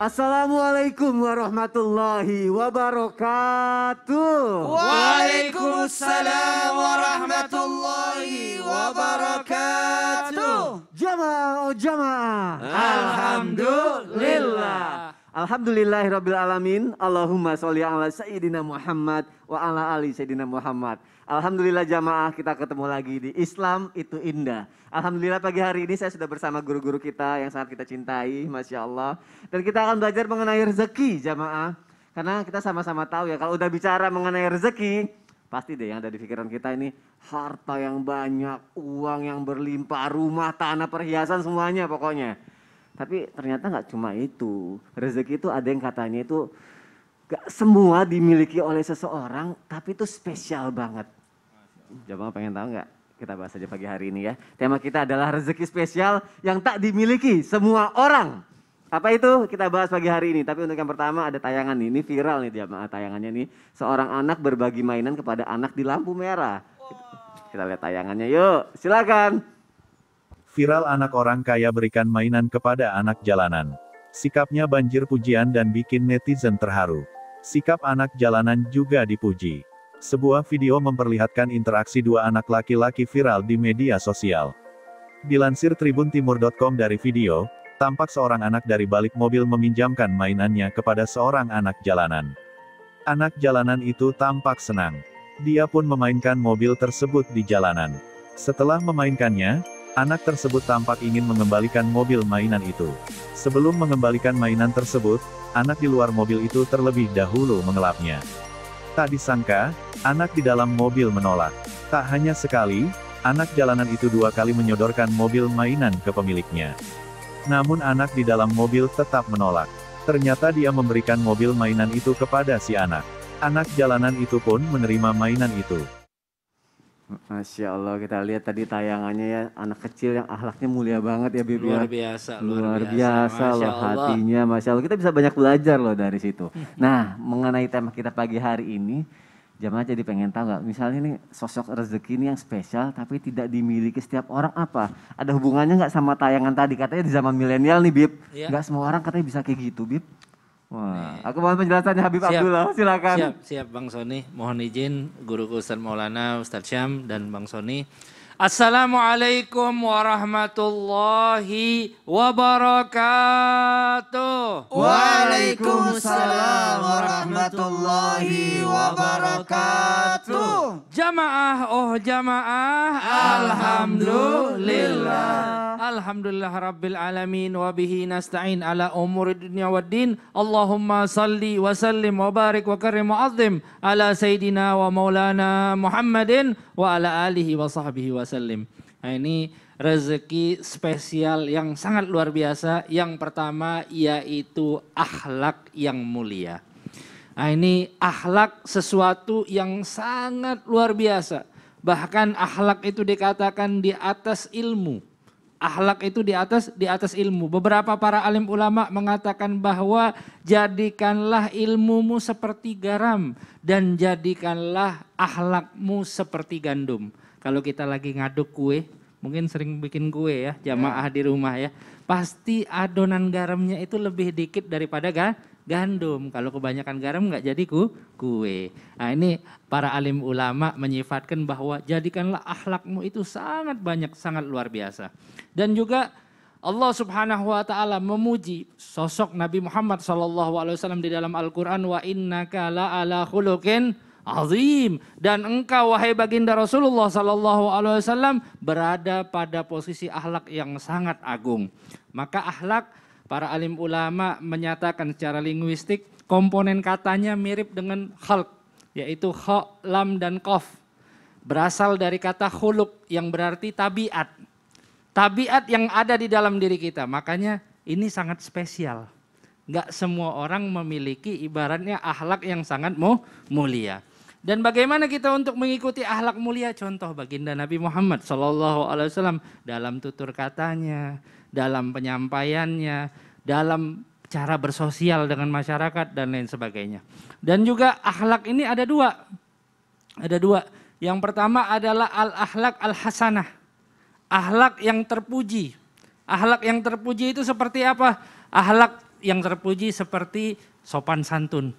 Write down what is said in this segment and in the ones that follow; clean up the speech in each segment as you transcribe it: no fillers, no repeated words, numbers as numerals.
Assalamualaikum warahmatullahi wabarakatuh. Waalaikumsalam warahmatullahi wabarakatuh. Jamaah. Alhamdulillah. Alhamdulillahirabbil alamin. Allahumma sholli ala sayyidina Muhammad wa ala ali sayyidina Muhammad. Alhamdulillah jamaah, kita ketemu lagi di Islam itu Indah. Alhamdulillah pagi hari ini saya sudah bersama guru-guru kita yang sangat kita cintai, Masya Allah. Dan kita akan belajar mengenai rezeki jamaah. Karena kita sama-sama tahu ya, kalau udah bicara mengenai rezeki, pasti deh yang ada di pikiran kita ini harta yang banyak, uang yang berlimpah, rumah, tanah, perhiasan, semuanya pokoknya. Tapi ternyata nggak cuma itu. Rezeki itu ada yang katanya itu gak semua dimiliki oleh seseorang, tapi itu spesial banget. Jamaah pengen tahu nggak? Kita bahas aja pagi hari ini ya. Tema kita adalah rezeki spesial yang tak dimiliki semua orang. Apa itu? Kita bahas pagi hari ini. Tapi untuk yang pertama ada tayangan nih. Ini viral nih jamaah tayangannya nih. Seorang anak berbagi mainan kepada anak di lampu merah. Kita lihat tayangannya yuk. Silakan. Viral anak orang kaya berikan mainan kepada anak jalanan. Sikapnya banjir pujian dan bikin netizen terharu. Sikap anak jalanan juga dipuji. Sebuah video memperlihatkan interaksi dua anak laki-laki viral di media sosial. Dilansir tribuntimur.com dari video, tampak seorang anak dari balik mobil meminjamkan mainannya kepada seorang anak jalanan. Anak jalanan itu tampak senang. Dia pun memainkan mobil tersebut di jalanan. Setelah memainkannya, anak tersebut tampak ingin mengembalikan mobil mainan itu. Sebelum mengembalikan mainan tersebut, anak di luar mobil itu terlebih dahulu mengelapnya. Tak disangka, anak di dalam mobil menolak. Tak hanya sekali, anak jalanan itu dua kali menyodorkan mobil mainan ke pemiliknya. Namun anak di dalam mobil tetap menolak. Ternyata dia memberikan mobil mainan itu kepada si anak. Anak jalanan itu pun menerima mainan itu. Masya Allah, kita lihat tadi tayangannya ya, anak kecil yang akhlaknya mulia banget ya Bib. Luar biasa, luar biasa loh hatinya, Masya Allah. Kita bisa banyak belajar loh dari situ. Nah, mengenai tema kita pagi hari ini, jamaah jadi pengen tahu nggak, misalnya nih sosok rezeki ini yang spesial tapi tidak dimiliki setiap orang apa? Ada hubungannya nggak sama tayangan tadi? Katanya di zaman milenial nih Bib, nggak semua orang katanya bisa kayak gitu Bib. Wah, aku mohon penjelasannya Habib Abdullah, silakan. Siap Bang Sony, mohon izin guruku Ustaz Maulana, Ustaz Syam dan Bang Sony. Assalamualaikum warahmatullahi wabarakatuh. Waalaikumsalam warahmatullahi wabarakatuh. Jamaah, jamaah. Alhamdulillah. Alhamdulillah Rabbil Alamin wa bihi nasta'in ala umuri dunia wa din. Allahumma salli wa sallim wa barik wa karim wa azim ala Sayyidina wa Maulana Muhammadin wa ala alihi wa sahbihi wa sallim. Nah ini rezeki spesial yang sangat luar biasa. Yang pertama yaitu akhlak yang mulia. Nah ini akhlak sesuatu yang sangat luar biasa. Bahkan akhlak itu dikatakan di atas ilmu. Akhlak itu di atas ilmu. Beberapa para alim ulama mengatakan bahwa jadikanlah ilmumu seperti garam dan jadikanlah akhlakmu seperti gandum. Kalau kita lagi ngaduk kue, mungkin sering bikin kue ya, jamaah di rumah ya. Pasti adonan garamnya itu lebih dikit daripada gandum. Kalau kebanyakan garam nggak jadi kue. Nah ini para alim ulama menyifatkan bahwa jadikanlah akhlakmu itu sangat banyak, sangat luar biasa. Dan juga Allah Subhanahu wa taala memuji sosok Nabi Muhammad SAW di dalam Al-Qur'an, wa innaka la'ala khuluqin azim, dan engkau wahai baginda Rasulullah SAW berada pada posisi akhlak yang sangat agung. Maka akhlak, para alim ulama menyatakan secara linguistik komponen katanya mirip dengan khalq, yaitu kha, lam dan qaf. Berasal dari kata khuluq yang berarti tabiat. Tabiat yang ada di dalam diri kita. Makanya ini sangat spesial. Enggak semua orang memiliki ibaratnya akhlak yang sangat mulia. Dan bagaimana kita untuk mengikuti akhlak mulia? Contoh baginda Nabi Muhammad SAW dalam tutur katanya, dalam penyampaiannya, dalam cara bersosial dengan masyarakat dan lain sebagainya. Dan juga akhlak ini ada dua. Ada dua. Yang pertama adalah al-akhlak al-hasanah. Akhlak yang terpuji. Akhlak yang terpuji itu seperti apa? Akhlak yang terpuji seperti sopan santun.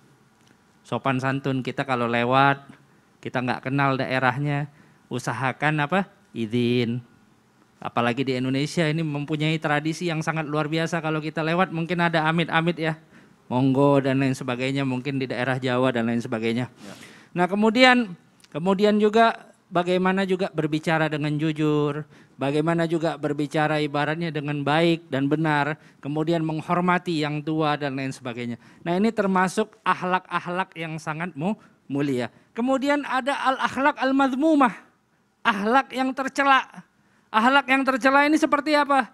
Sopan santun kita kalau lewat, kita nggak kenal daerahnya, usahakan apa? Izin. Apalagi di Indonesia ini mempunyai tradisi yang sangat luar biasa, kalau kita lewat mungkin ada amit-amit ya. Monggo dan lain sebagainya, mungkin di daerah Jawa dan lain sebagainya. Ya. Nah kemudian juga bagaimana juga berbicara dengan jujur, bagaimana juga berbicara ibaratnya dengan baik dan benar, kemudian menghormati yang tua dan lain sebagainya. Nah ini termasuk akhlak-akhlak yang sangat mulia. Kemudian ada al-akhlak al-madhmumah, akhlak yang tercela. Akhlak yang tercela ini seperti apa?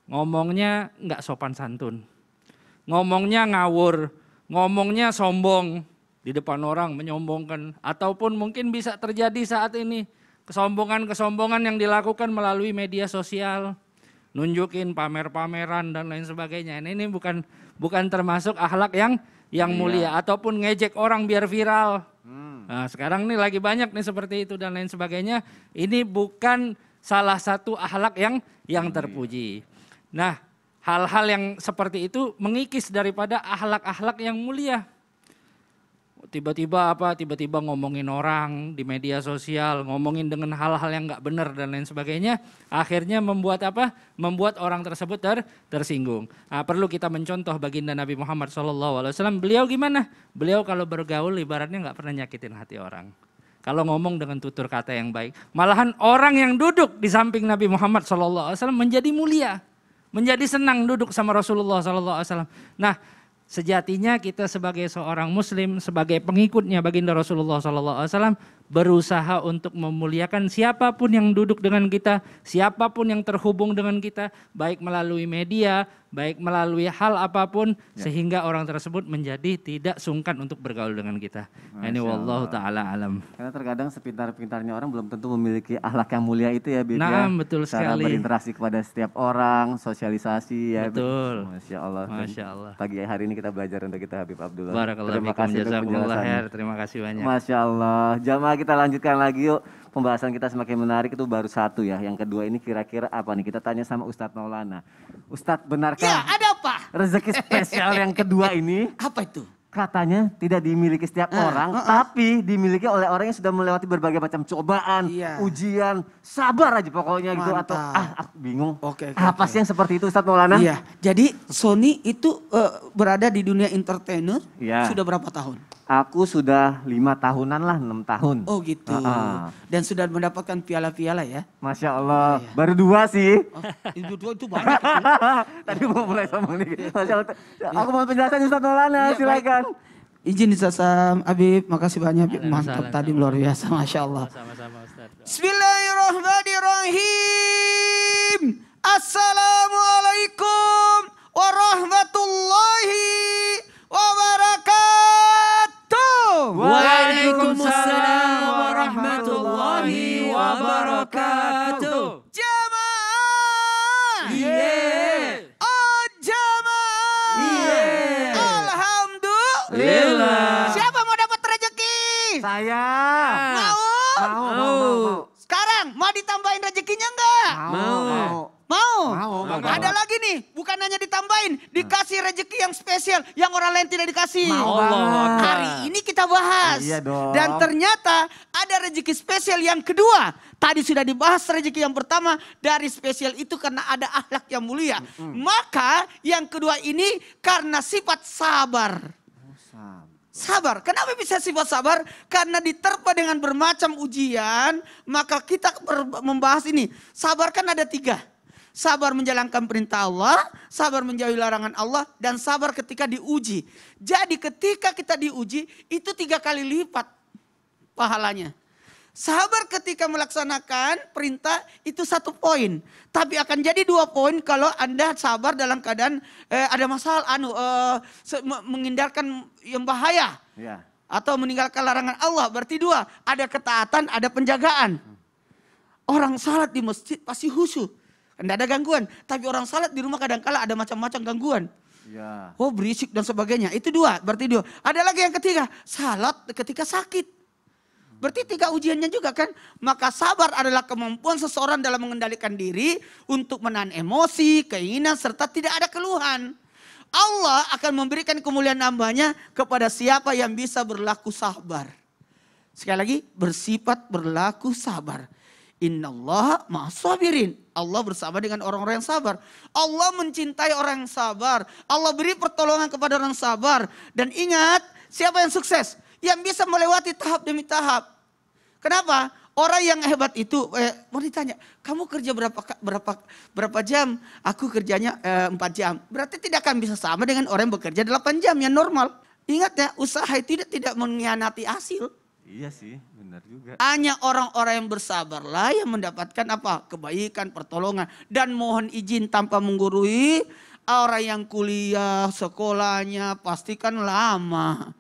Ngomongnya nggak sopan santun, ngomongnya ngawur, ngomongnya sombong. Di depan orang menyombongkan, ataupun mungkin bisa terjadi saat ini kesombongan-kesombongan yang dilakukan melalui media sosial, nunjukin pamer-pameran dan lain sebagainya. Ini bukan termasuk akhlak yang mulia, ataupun ngejek orang biar viral. Nah, sekarang ini lagi banyak nih seperti itu dan lain sebagainya. Ini bukan salah satu akhlak yang terpuji. Nah, hal-hal yang seperti itu mengikis daripada akhlak-akhlak yang mulia. Tiba-tiba ngomongin orang di media sosial, ngomongin dengan hal-hal yang nggak benar dan lain sebagainya, akhirnya membuat orang tersebut tersinggung. Nah, perlu kita mencontoh baginda Nabi Muhammad SAW. Beliau gimana? Beliau kalau bergaul ibaratnya nggak pernah nyakitin hati orang. Kalau ngomong dengan tutur kata yang baik, malahan orang yang duduk di samping Nabi Muhammad SAW menjadi mulia, menjadi senang duduk sama Rasulullah SAW. Nah, sejatinya kita sebagai seorang muslim, sebagai pengikutnya baginda Rasulullah SAW, berusaha untuk memuliakan siapapun yang duduk dengan kita, siapapun yang terhubung dengan kita, baik melalui media, baik melalui hal apapun, sehingga orang tersebut menjadi tidak sungkan untuk bergaul dengan kita. Ini wallahu ta'ala alam. Karena terkadang sepintar-pintarnya orang belum tentu memiliki akhlak yang mulia itu ya, Bib. Nah, betul Cara sekali. berinteraksi kepada setiap orang, sosialisasi ya. Betul. Masya Allah. Masya Allah. Pagi hari ini kita belajar untuk kita Habib Abdullah. Barakallahu Terima fikum, kasih untuk jazakumullah penjelasannya. khair. Terima kasih banyak. Masya Allah. Jamaah kita lanjutkan lagi yuk. Pembahasan kita semakin menarik, itu baru satu ya. Yang kedua ini kira-kira apa nih? Kita tanya sama Ustadz Maulana. Ustadz, benarkah Ya, ada apa? rezeki spesial yang kedua ini Apa itu? katanya tidak dimiliki setiap orang, tapi dimiliki oleh orang yang sudah melewati berbagai macam cobaan, Iya. ujian, sabar aja pokoknya gitu. Atau Mantap. aku bingung. Oke, Apa sih yang seperti itu Ustadz Maulana? Iya, jadi Sony itu berada di dunia entertainer Iya. sudah berapa tahun? Aku sudah 5 tahunan lah, 6 tahun. Oh gitu. Dan sudah mendapatkan piala-piala ya? Masya Allah, baru 2 sih. Oh, itu banyak. Tadi mau mulai sombong nih. Masya Allah. Aku mau penjelasan Ustadz Maulana, Iya, silakan. Izin Ustaz Habib, makasih banyak. Habib. Mantap Salam, tadi luar biasa, Masya Allah. Sama-sama Ustaz. Bismillahirrahmanirrahim. Assalamualaikum warahmatullahi wabarakatuh. Waalaikumsalam warahmatullahi wabarakatuh. Jamaah. Iya. Oh jamaah. Iya. Alhamdulillah. Siapa mau dapat rezeki? Saya. Mau? Mau. Sekarang mau ditambahin rezekinya enggak? Mau. Mau? Ada lagi nih, bukan hanya ditambahin, dikasih rezeki yang spesial yang orang lain tidak dikasih. Mau Allah banget. Hari ini kita bahas. Iya dong. Dan ternyata ada rezeki spesial yang kedua. Tadi sudah dibahas rezeki yang pertama, dari spesial itu karena ada akhlak yang mulia. Maka yang kedua ini karena sifat sabar. Sabar. Kenapa bisa sifat sabar? Karena diterpa dengan bermacam ujian, maka kita membahas ini. Sabar kan ada 3. Sabar menjalankan perintah Allah, sabar menjauhi larangan Allah, dan sabar ketika diuji. Jadi ketika kita diuji, itu 3 kali lipat pahalanya. Sabar ketika melaksanakan perintah itu 1 poin. Tapi akan jadi 2 poin kalau Anda sabar dalam keadaan ada masalah, menghindarkan yang bahaya. Iya. Atau meninggalkan larangan Allah, berarti 2. Ada ketaatan, ada penjagaan. Orang salat di masjid pasti khusyuk. Tidak ada gangguan. Tapi orang salat di rumah kadang-kala ada macam-macam gangguan. Iya. Oh berisik dan sebagainya. Itu 2, berarti 2. Ada lagi yang ketiga, salat ketika sakit. Berarti 3 ujiannya juga kan. Maka sabar adalah kemampuan seseorang dalam mengendalikan diri untuk menahan emosi, keinginan, serta tidak ada keluhan. Allah akan memberikan kemuliaan hambanya kepada siapa yang bisa berlaku sabar. Sekali lagi, bersifat berlaku sabar. Innallaha ma'as-sabirin. Allah bersama dengan orang-orang yang sabar. Allah mencintai orang yang sabar. Allah beri pertolongan kepada orang sabar. Dan ingat, siapa yang sukses? Yang bisa melewati tahap demi tahap. Kenapa? Orang yang hebat itu, mau ditanya, kamu kerja berapa jam? Aku kerjanya 4 jam. Berarti tidak akan bisa sama dengan orang yang bekerja 8 jam yang normal. Ingat ya, usaha itu tidak mengkhianati hasil. Iya sih, benar juga. Hanya orang-orang yang bersabarlah yang mendapatkan apa? Kebaikan, pertolongan. Dan mohon izin tanpa menggurui, orang yang kuliah, sekolahnya pastikan lama.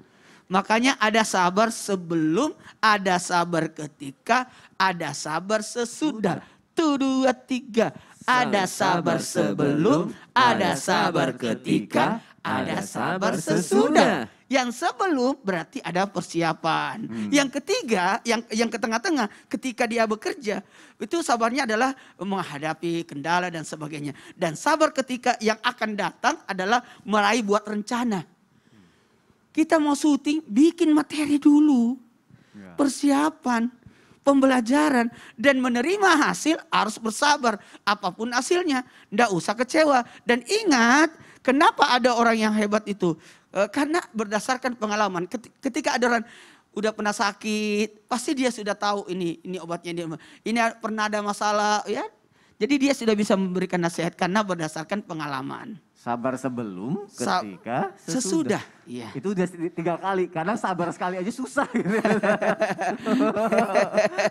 Makanya ada sabar sebelum, ada sabar ketika, ada sabar sesudah. 1, 2, 3. Ada sabar sebelum, ada sabar ketika, ada sabar sesudah. Yang sebelum berarti ada persiapan. Yang ketiga, yang ke tengah-tengah, ketika dia bekerja, itu sabarnya adalah menghadapi kendala dan sebagainya. Dan sabar ketika yang akan datang adalah mulai buat rencana. Kita mau syuting, bikin materi dulu. Persiapan, pembelajaran, dan menerima hasil harus bersabar. Apapun hasilnya, ndak usah kecewa. Dan ingat, kenapa ada orang yang hebat itu? Karena berdasarkan pengalaman. Ketika ada orang udah pernah sakit, pasti dia sudah tahu ini obatnya dia. Ini pernah ada masalah, ya. Jadi dia sudah bisa memberikan nasihat karena berdasarkan pengalaman. Sabar sebelum, ketika, sesudah. Iya. Itu udah 3 kali, karena sabar sekali aja susah. Gitu.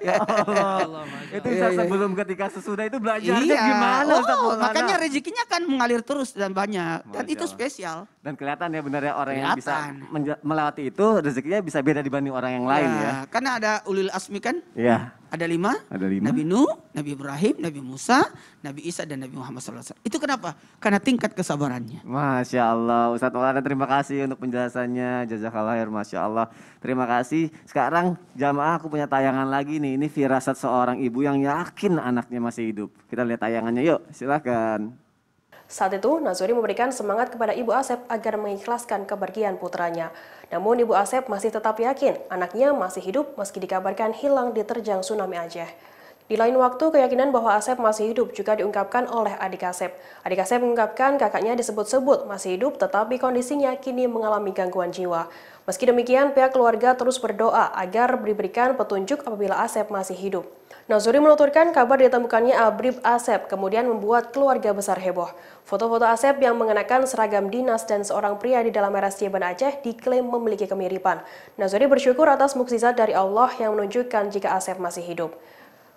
Ya Allah. Itu bisa sebelum, ketika, sesudah itu belajarnya gimana? Ustaz Maulana? Makanya rezekinya akan mengalir terus dan banyak. Dan Masya itu Allah. spesial. Dan kelihatan ya benar ya orang yang bisa Kelihatan. melewati itu rezekinya bisa beda dibanding orang yang lain ya. Karena ada ulil asmi kan? Iya. Ada 5. Ada 5. Nabi Nuh, Nabi Ibrahim, Nabi Musa, Nabi Isa, dan Nabi Muhammad SAW. Itu kenapa? Karena tingkat kesabarannya. Masya Allah, Ustadz Maulana terima kasih untuk penjelasannya. Jazakallah khair, Masya Allah. Terima kasih. Sekarang jamaah aku punya tayangan lagi nih. Ini firasat seorang ibu yang yakin anaknya masih hidup. Kita lihat tayangannya yuk, silakan. Saat itu, Nazuri memberikan semangat kepada Ibu Asep agar mengikhlaskan kepergian putranya. Namun Ibu Asep masih tetap yakin anaknya masih hidup meski dikabarkan hilang diterjang tsunami Aceh. Di lain waktu, keyakinan bahwa Asep masih hidup juga diungkapkan oleh adik Asep. Adik Asep mengungkapkan kakaknya disebut-sebut masih hidup tetapi kondisinya kini mengalami gangguan jiwa. Meski demikian, pihak keluarga terus berdoa agar diberikan petunjuk apabila Asep masih hidup. Nazuri menuturkan kabar ditemukannya Abrib Asep kemudian membuat keluarga besar heboh. Foto-foto Asep yang mengenakan seragam dinas dan seorang pria di dalam RSJ Banda Aceh diklaim memiliki kemiripan. Nazuri bersyukur atas mukjizat dari Allah yang menunjukkan jika Asep masih hidup.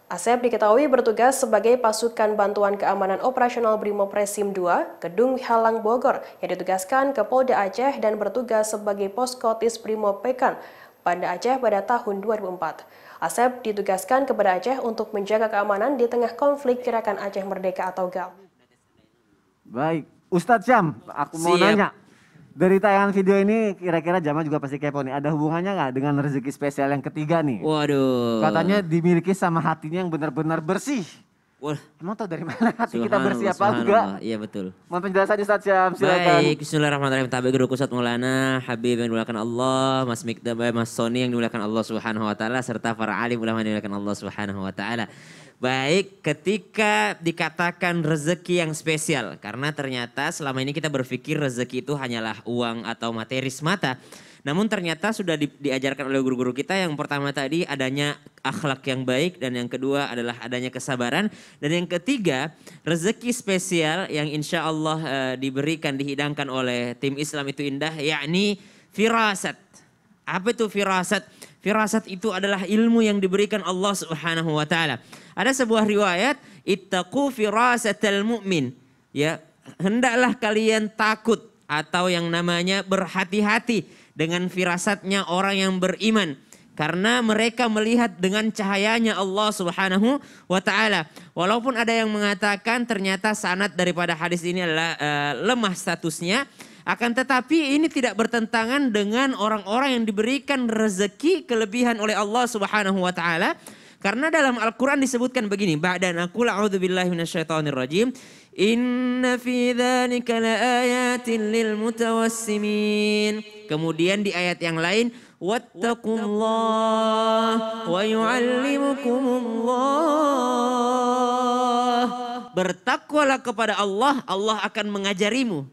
Asep diketahui bertugas sebagai pasukan bantuan keamanan operasional Brimopresim 2, Gedung Halang Bogor, yang ditugaskan ke Polda Aceh dan bertugas sebagai Poskotis Brimopekan, Banda Aceh pada tahun 2004. Asep ditugaskan kepada Aceh untuk menjaga keamanan di tengah konflik Gerakan Aceh Merdeka atau GAM. Baik, Ustadz Syam, aku mau nanya. Dari tayangan video ini kira-kira jamaah juga pasti kepo nih. Ada hubungannya nggak dengan rezeki spesial yang ketiga nih? Waduh. Katanya dimiliki sama hatinya yang benar-benar bersih. Wah. Emang tahu dari mana hati kita bersih apa enggak? Subhanallah. Iya betul. Mohon penjelasan Ustadz Syam, silakan. Baik, bismillahirrahmanirrahim. Tabi guru Ustadz Maulana, Habib yang dimuliakan Allah, Mas Mikdam, Mas Sony yang dimuliakan Allah Subhanahu wa taala serta para alim ulama yang dimuliakan Allah Subhanahu wa taala. Baik, ketika dikatakan rezeki yang spesial, karena ternyata selama ini kita berpikir rezeki itu hanyalah uang atau materi semata. Namun ternyata sudah diajarkan oleh guru-guru kita, yang pertama tadi adanya akhlak yang baik, dan yang kedua adalah adanya kesabaran. Dan yang ketiga, rezeki spesial yang insya Allah diberikan, dihidangkan oleh tim Islam itu indah, yakni firasat. Apa itu firasat? Firasat itu adalah ilmu yang diberikan Allah Subhanahu wa taala. Ada sebuah riwayat, ittaqu firasatal mu'min. Ya, hendaklah kalian takut atau yang namanya berhati-hati dengan firasatnya orang yang beriman. Karena mereka melihat dengan cahayanya Allah Subhanahu wa taala. Walaupun ada yang mengatakan ternyata sanad daripada hadis ini adalah lemah statusnya. Akan tetapi ini tidak bertentangan dengan orang-orang yang diberikan rezeki kelebihan oleh Allah Subhanahu wa taala. Karena dalam Al-Qur'an disebutkan begini, ba'dan aqul a'udzubillahi minasyaitonirrajim, Inna fi dzalika laayatin lil mutawassimin. Kemudian di ayat yang lain, wattaqullah wa yu'allimukumullah. Bertakwalah kepada Allah, Allah akan mengajarimu.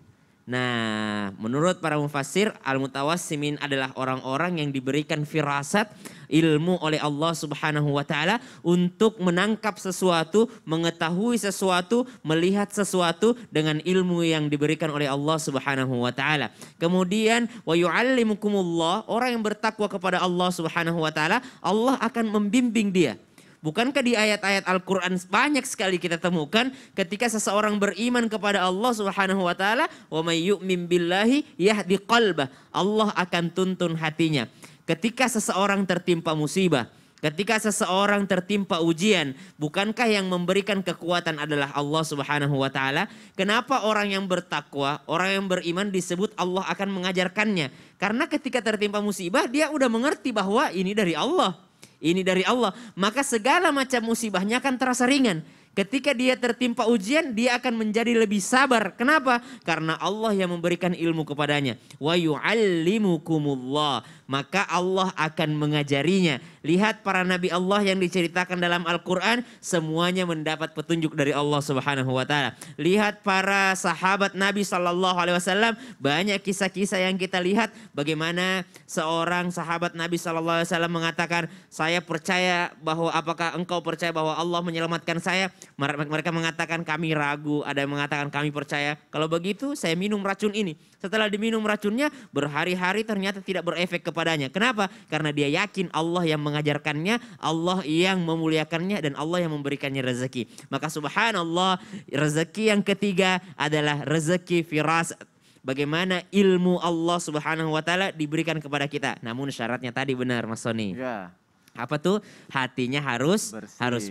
Nah, menurut para mufassir, al-mutawassimin adalah orang-orang yang diberikan firasat ilmu oleh Allah Subhanahu wa taala untuk menangkap sesuatu, mengetahui sesuatu, melihat sesuatu dengan ilmu yang diberikan oleh Allah Subhanahu wa taala. Kemudian wa yu'allimukumullah, orang yang bertakwa kepada Allah Subhanahu wa taala, Allah akan membimbing dia. Bukankah di ayat-ayat Al-Quran banyak sekali kita temukan ketika seseorang beriman kepada Allah Subhanahu wa taala, wa may yu'min billahi yahdi qalbah, Allah akan tuntun hatinya. Ketika seseorang tertimpa musibah, ketika seseorang tertimpa ujian, bukankah yang memberikan kekuatan adalah Allah Subhanahu wa taala? Kenapa orang yang bertakwa, orang yang beriman disebut Allah akan mengajarkannya? Karena ketika tertimpa musibah dia udah mengerti bahwa ini dari Allah. Ini dari Allah, maka segala macam musibahnya akan terasa ringan. Ketika dia tertimpa ujian, dia akan menjadi lebih sabar. Kenapa? Karena Allah yang memberikan ilmu kepadanya. Wa yu'allimukumullah, maka Allah akan mengajarinya. Lihat para nabi Allah yang diceritakan dalam Al-Quran, semuanya mendapat petunjuk dari Allah Subhanahu wa taala. Lihat para sahabat Nabi sallallahu alaihi wasallam, banyak kisah-kisah yang kita lihat bagaimana seorang sahabat Nabi sallallahu alaihi wasallam mengatakan, saya percaya bahwa, apakah engkau percaya bahwa Allah menyelamatkan saya? Mereka mengatakan kami ragu, ada yang mengatakan kami percaya. Kalau begitu saya minum racun ini. Setelah diminum racunnya, berhari-hari ternyata tidak berefek kepadanya. Kenapa? Karena dia yakin Allah yang mengajarkannya, Allah yang memuliakannya, dan Allah yang memberikannya rezeki. Maka subhanallah, rezeki yang ketiga adalah rezeki firasat. Bagaimana ilmu Allah Subhanahu wa taala diberikan kepada kita. Namun syaratnya tadi benar Mas Sony. Ya. Apa tuh? Hatinya harus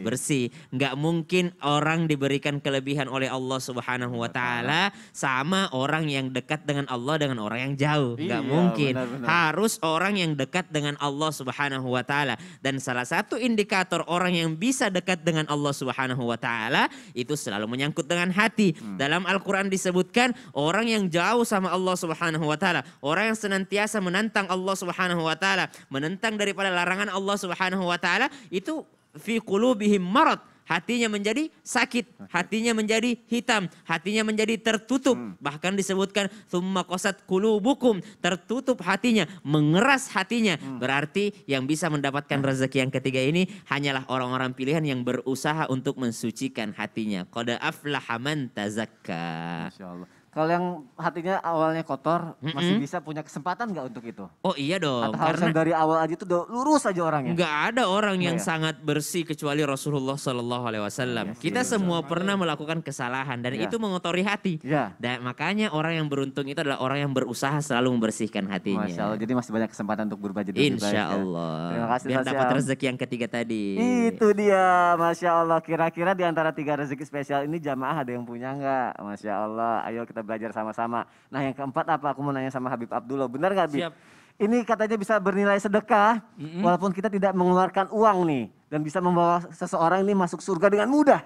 bersih. Nggak mungkin orang diberikan kelebihan oleh Allah Subhanahu wa taala sama orang yang dekat dengan Allah dengan orang yang jauh. Nggak mungkin. Benar-benar. Harus orang yang dekat dengan Allah Subhanahu wa taala. Dan salah satu indikator orang yang bisa dekat dengan Allah Subhanahu wa taala itu selalu menyangkut dengan hati. Dalam Al-Qur'an disebutkan orang yang jauh sama Allah Subhanahu wa taala, orang yang senantiasa menantang Allah Subhanahu wa taala, menentang daripada larangan Allah Subhanahu wa taala, itu fi qulubihim marad, hatinya menjadi sakit, hatinya menjadi hitam, hatinya menjadi tertutup. Bahkan disebutkan tsumma qasat qulubukum, tertutup hatinya, mengeras hatinya. Berarti yang bisa mendapatkan rezeki yang ketiga ini hanyalah orang-orang pilihan yang berusaha untuk mensucikan hatinya. Qad aflaha man tazakka. Masya Allah. Kalau yang hatinya awalnya kotor, masih bisa punya kesempatan nggak untuk itu? Oh iya dong. Atau harus yang dari awal aja itu udah lurus aja orangnya? Nggak ada orang yang ya? sangat bersih kecuali Rasulullah Sallallahu Alaihi Wasallam. Iya sih, Kita betul. semua pernah melakukan kesalahan dan Iya. itu mengotori hati. Iya. Dan makanya orang yang beruntung itu adalah orang yang berusaha selalu membersihkan hatinya. Masya Allah, jadi masih banyak kesempatan untuk berubah jadi lebih baik. Insya ya. Allah. Terima kasih Biar Mas dapat Syam. rezeki yang ketiga tadi. Itu dia, Masya Allah. Kira-kira di antara 3 rezeki spesial ini jamaah ada yang punya nggak? Masya Allah, ayo kita belajar sama-sama. Nah yang keempat apa? Aku mau nanya sama Habib Abdullah, benar nggak Habib? Siap. Ini katanya bisa bernilai sedekah, walaupun kita tidak mengeluarkan uang nih. Dan bisa membawa seseorang ini masuk surga dengan mudah.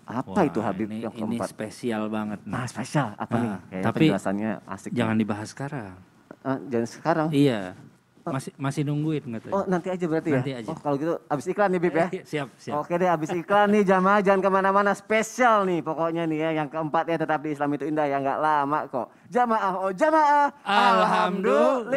Apa itu Habib ini, yang ini keempat? spesial banget. Nah spesial, apa nih? Kayaknya tapi penjelasannya asik. Jangan dibahas sekarang. Jangan sekarang. Iya. Masih nungguin katanya. Oh nanti aja berarti ya? Nanti aja. Oh kalau gitu abis iklan nih Bib ya? Siap. Oke deh abis iklan nih jamaah jangan kemana-mana, spesial nih pokoknya nih ya. Yang keempat ya tetap di Islam itu indah ya, nggak lama kok. Jamaah oh jamaah. Alhamdulillah.